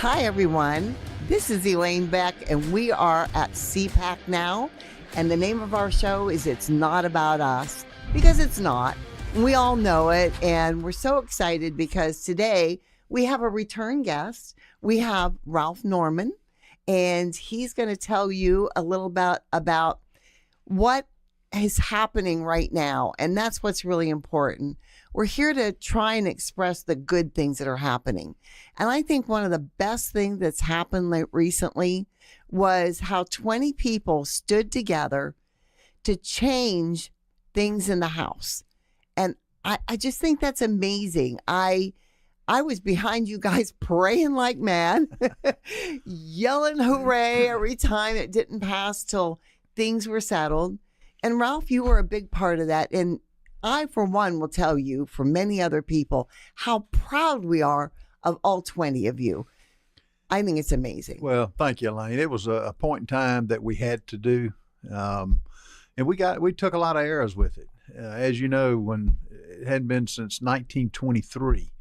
Hi, everyone. This is Elaine Beck, and we are at CPAC now. And the name of our show is It's Not About Us, because it's not. We all know it, and we're so excited because today we have a return guest. We have Ralph Norman, and he's going to tell you a little bit about what is happening right now, and that's what's really important. We're here to try and express the good things that are happening. And I think one of the best things that's happened recently was how 20 people stood together to change things in the house. And I just think that's amazing. I was behind you guys praying like mad, yelling hooray every time it didn't pass till things were settled. And Ralph, you were a big part of that. And I, for one, will tell you, for many other people, how proud we are of all 20 of you. I think it's amazing. Well, thank you, Elaine. It was a point in time that we had to do, and we took a lot of errors with it. As you know, when it hadn't been since 1923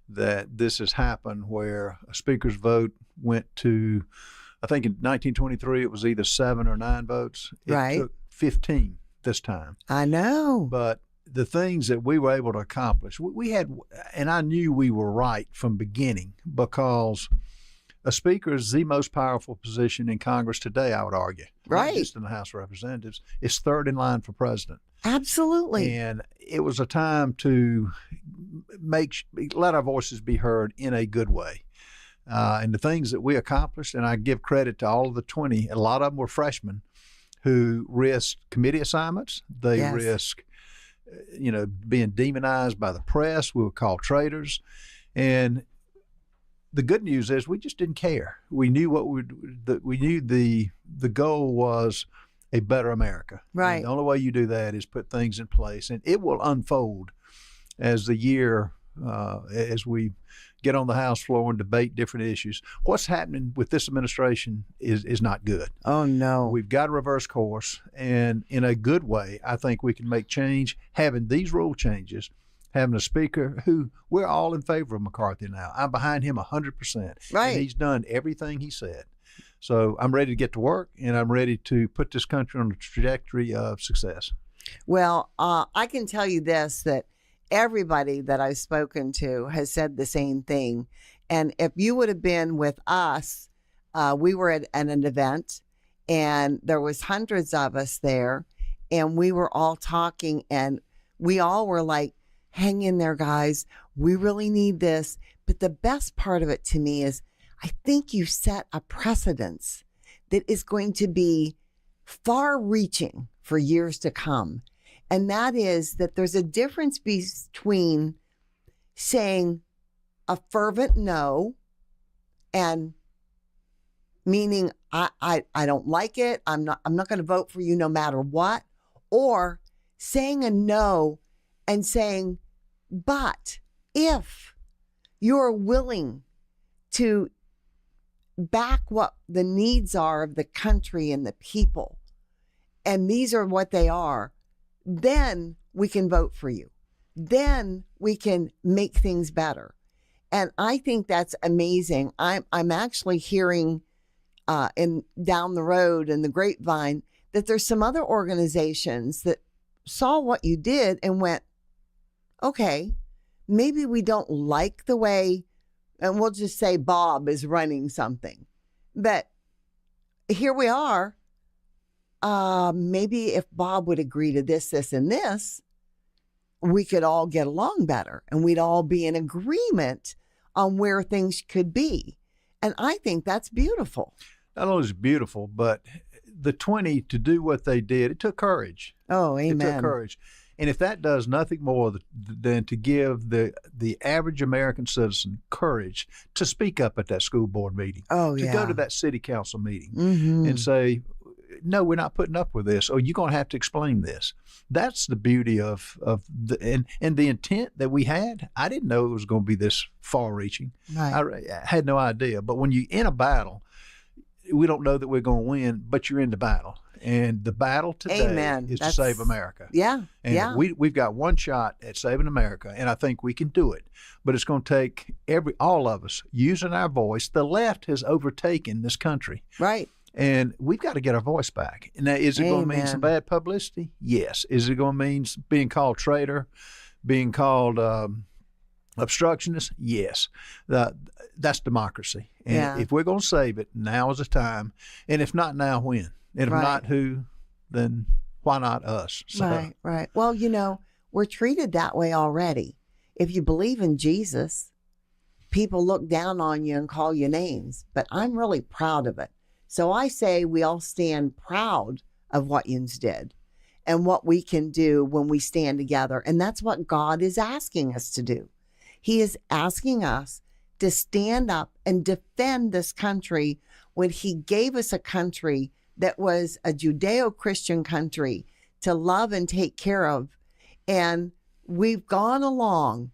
that this has happened, where a speaker's vote went to, I think in 1923 it was either 7 or 9 votes. It took 15 this time. I know. But the things that we were able to accomplish, we had, and I knew we were right from beginning, because a speaker is the most powerful position in Congress today, I would argue. Right. Not just in the House of Representatives. It's third in line for president. Absolutely. And it was a time to let our voices be heard in a good way. And the things that we accomplished, and I give credit to all of the 20, a lot of them were freshmen who risked committee assignments. They risked being demonized by the press. We were called traitors. And the good news is we just didn't care. We knew we knew the goal was a better America. Right. And the only way you do that is put things in place, and it will unfold as the year, as we get on the House floor and debate different issues. What's happening with this administration is not good. Oh, no. We've got to reverse course, and in a good way, I think we can make change. Having these rule changes, having a speaker who we're all in favor of McCarthy now. I'm behind him 100%. Right. And he's done everything he said. So I'm ready to get to work, and I'm ready to put this country on a trajectory of success. Well, I can tell you this, that everybody that I've spoken to has said the same thing. And if you would have been with us, we were at an event, and there was hundreds of us there, and we were all talking, and we all were like, hang in there, guys. We really need this. But the best part of it to me is I think you set a precedence that is going to be far-reaching for years to come. And that is that there's a difference between saying a fervent no, and meaning I don't like it, I'm not going to vote for you no matter what, or saying a no and saying, but if you're willing to back what the needs are of the country and the people, and these are what they are, then we can vote for you. Then we can make things better. And I think that's amazing. I'm actually hearing down the road in the grapevine that there's some other organizations that saw what you did and went, okay, maybe we don't like the way, and we'll just say Bob is running something, but here we are. Maybe if Bob would agree to this, this, and this, we could all get along better, and we'd all be in agreement on where things could be. And I think that's beautiful. Not only is it beautiful, but the 20 to do what they did, it took courage. Oh, amen. It took courage. And if that does nothing more than to give the average American citizen courage to speak up at that school board meeting, to go to that city council meeting and say, no, we're not putting up with this, or you're going to have to explain this. That's the beauty of the intent that we had. I didn't know it was going to be this far-reaching. Right. I had no idea. But when you're in a battle, we don't know that we're going to win, but you're in the battle. And the battle today Amen. is to That's- save America. Yeah. And yeah. we've got one shot at saving America, and I think we can do it. But it's going to take all of us using our voice. The left has overtaken this country. Right. And we've got to get our voice back. Now, is it going to mean some bad publicity? Yes. Is it going to mean being called traitor, being called obstructionist? Yes. That's democracy. And if we're going to save it, now is the time. And if not now, when? And if not who, then why not us? So, Right. Well, we're treated that way already. If you believe in Jesus, people look down on you and call you names, but I'm really proud of it. So I say we all stand proud of what Yins did and what we can do when we stand together. And that's what God is asking us to do. He is asking us to stand up and defend this country when he gave us a country that was a Judeo-Christian country to love and take care of. And we've gone along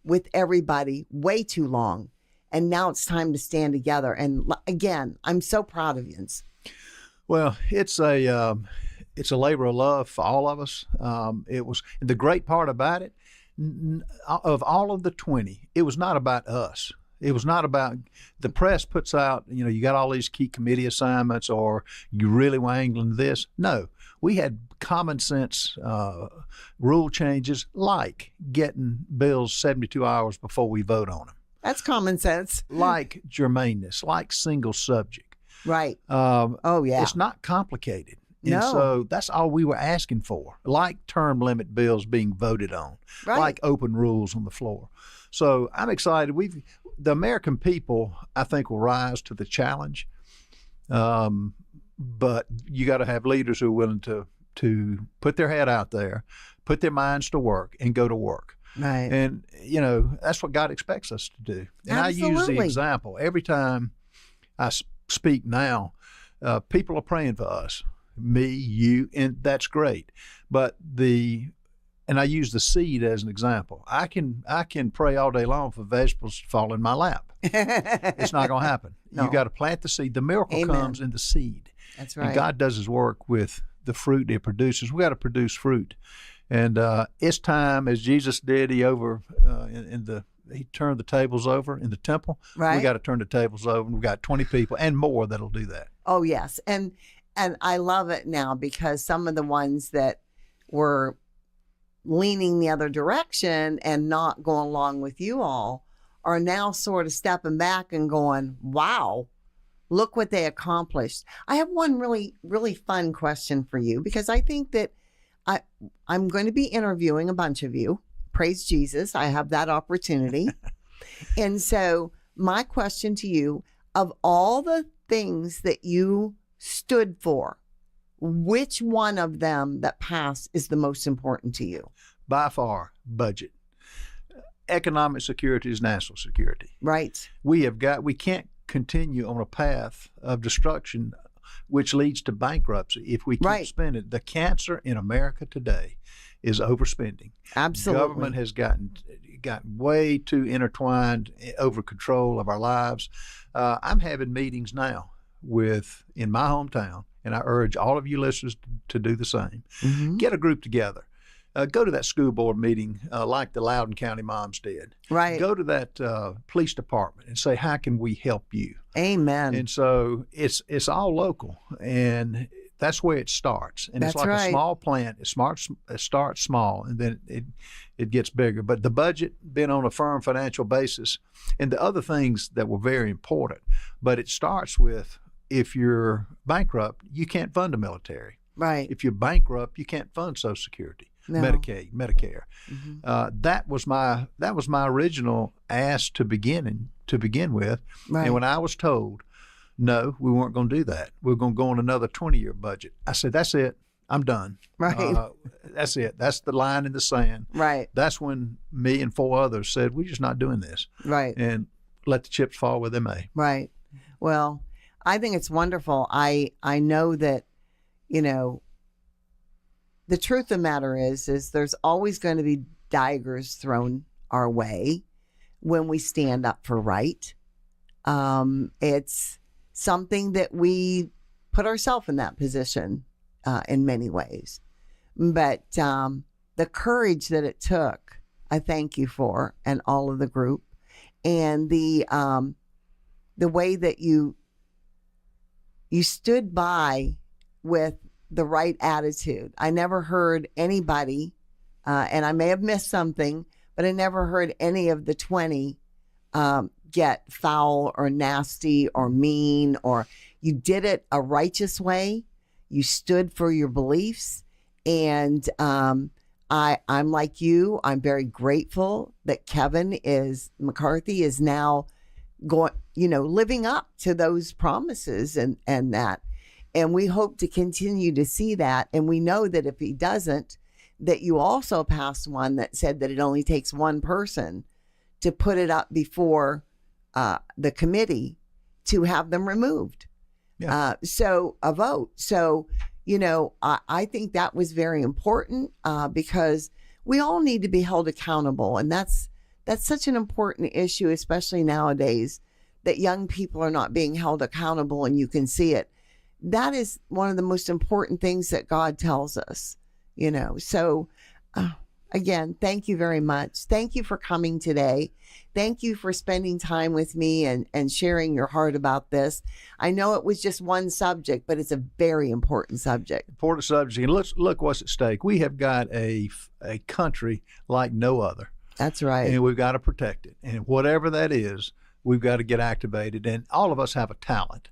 with everybody way too long. And now it's time to stand together. And again, I'm so proud of you. Well, it's a labor of love for all of us. It was the great part about it. Of all of the 20, it was not about us. It was not about the press puts out, you got all these key committee assignments or you really were angling this. No, we had common sense rule changes like getting bills 72 hours before we vote on them. That's common sense. Like germaneness, like single subject. Right. Oh, yeah. It's not complicated. And No. so that's all we were asking for, like term limit bills being voted on, like open rules on the floor. So I'm excited. The American people, I think, will rise to the challenge. But you got to have leaders who are willing to put their head out there, put their minds to work, and go to work. Right. And, that's what God expects us to do. And Absolutely. I use the example. Every time I speak now, people are praying for us, me, you, and that's great. But and I use the seed as an example. I can pray all day long for vegetables to fall in my lap. It's not going to happen. No. You got to plant the seed. The miracle comes in the seed. That's right. And God does his work with the fruit it produces. We got to produce fruit. And it's time, as Jesus did, he turned the tables over in the temple. Right. We got to turn the tables over, and we've got 20 people and more that'll do that. Oh, yes. And I love it now because some of the ones that were leaning the other direction and not going along with you all are now sort of stepping back and going, wow, look what they accomplished. I have one really, really fun question for you because I think that I'm going to be interviewing a bunch of you. Praise Jesus. I have that opportunity. And so my question to you, of all the things that you stood for, which one of them that passed is the most important to you? By far, budget. Economic security is national security. Right. We can't continue on a path of destruction which leads to bankruptcy if we keep spending. The cancer in America today is overspending. Absolutely. Government has gotten way too intertwined over control of our lives. I'm having meetings now in my hometown, and I urge all of you listeners to do the same. Mm-hmm. Get a group together. Go to that school board meeting like the Loudoun County moms did. Right. Go to that police department and say, how can we help you? Amen. And so it's all local, and that's where it starts. And that's it's like a small plant. It starts small, and then it gets bigger. But the budget being on a firm financial basis, and the other things that were very important. But it starts with, if you're bankrupt, you can't fund the military. Right. If you're bankrupt, you can't fund Social Security. No. Medicaid, Medicare. Mm-hmm. That was my original ask to begin with. Right. And when I was told, no, we weren't going to do that. We're going to go on another 20-year budget. I said, that's it. I'm done. Right. That's it. That's the line in the sand. Right. That's when me and 4 others said, we're just not doing this. Right. And let the chips fall where they may. Right. Well, I think it's wonderful. I know that, the truth of the matter is there's always going to be daggers thrown our way when we stand up for right. It's something that we put ourselves in that position in many ways. But the courage that it took, I thank you for, and all of the group, and the way that you stood by with the right attitude. I never heard anybody, and I may have missed something, but I never heard any of the 20 get foul or nasty or mean, or you did it a righteous way. You stood for your beliefs. And I'm like you. I'm very grateful that Kevin McCarthy is now going, living up to those promises and that. And we hope to continue to see that. And we know that if he doesn't, that you also passed one that said that it only takes one person to put it up before the committee to have them removed. Yeah. So a vote. So, I think that was very important because we all need to be held accountable. And that's such an important issue, especially nowadays, that young people are not being held accountable, and you can see it. That is one of the most important things that God tells us, So again, thank you very much. Thank you for coming today. Thank you for spending time with me and sharing your heart about this. I know it was just one subject, but it's a very important subject. Important subject. And let's look what's at stake. We have got a country like no other. That's right. And we've got to protect it. And whatever that is, we've got to get activated. And all of us have a talent.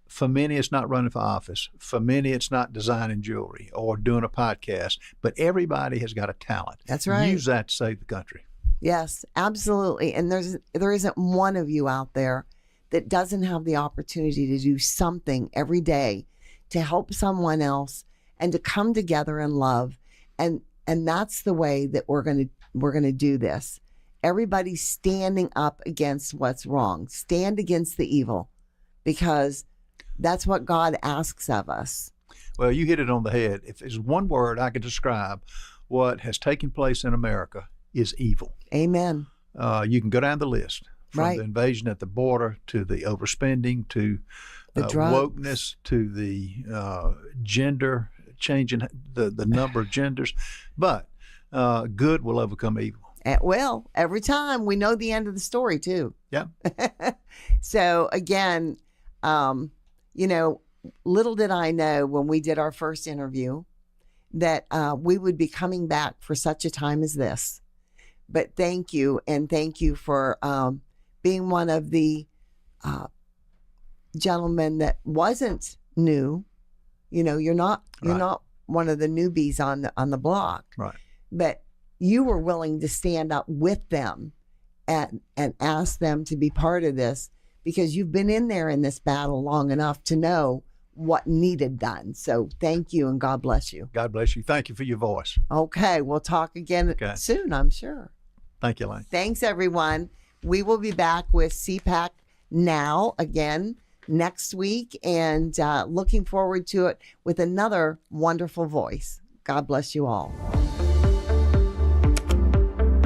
For many, it's not running for office. For many, it's not designing jewelry or doing a podcast. But everybody has got a talent. That's right. Use that to save the country. Yes, absolutely. And there isn't one of you out there that doesn't have the opportunity to do something every day to help someone else and to come together in love. And that's the way that we're going to do this. Everybody standing up against what's wrong. Stand against the evil, because that's what God asks of us. Well, you hit it on the head. If there's one word I could describe what has taken place in America, is evil. Amen. You can go down the list, from right. the invasion at the border to the overspending to the wokeness to the gender, changing the number of genders. But good will overcome evil. Well, every time. We know the end of the story, too. Yeah. So, again, little did I know when we did our first interview that we would be coming back for such a time as this. But thank you. And thank you for being one of the gentlemen that wasn't new. You're not one of the newbies on the block. Right. But you were willing to stand up with them and ask them to be part of this, because you've been in there in this battle long enough to know what needed done. So thank you, and God bless you. God bless you. Thank you for your voice. Okay, we'll talk again soon, I'm sure. Thank you, Elaine. Thanks, everyone. We will be back with CPAC Now again next week, and looking forward to it with another wonderful voice. God bless you all.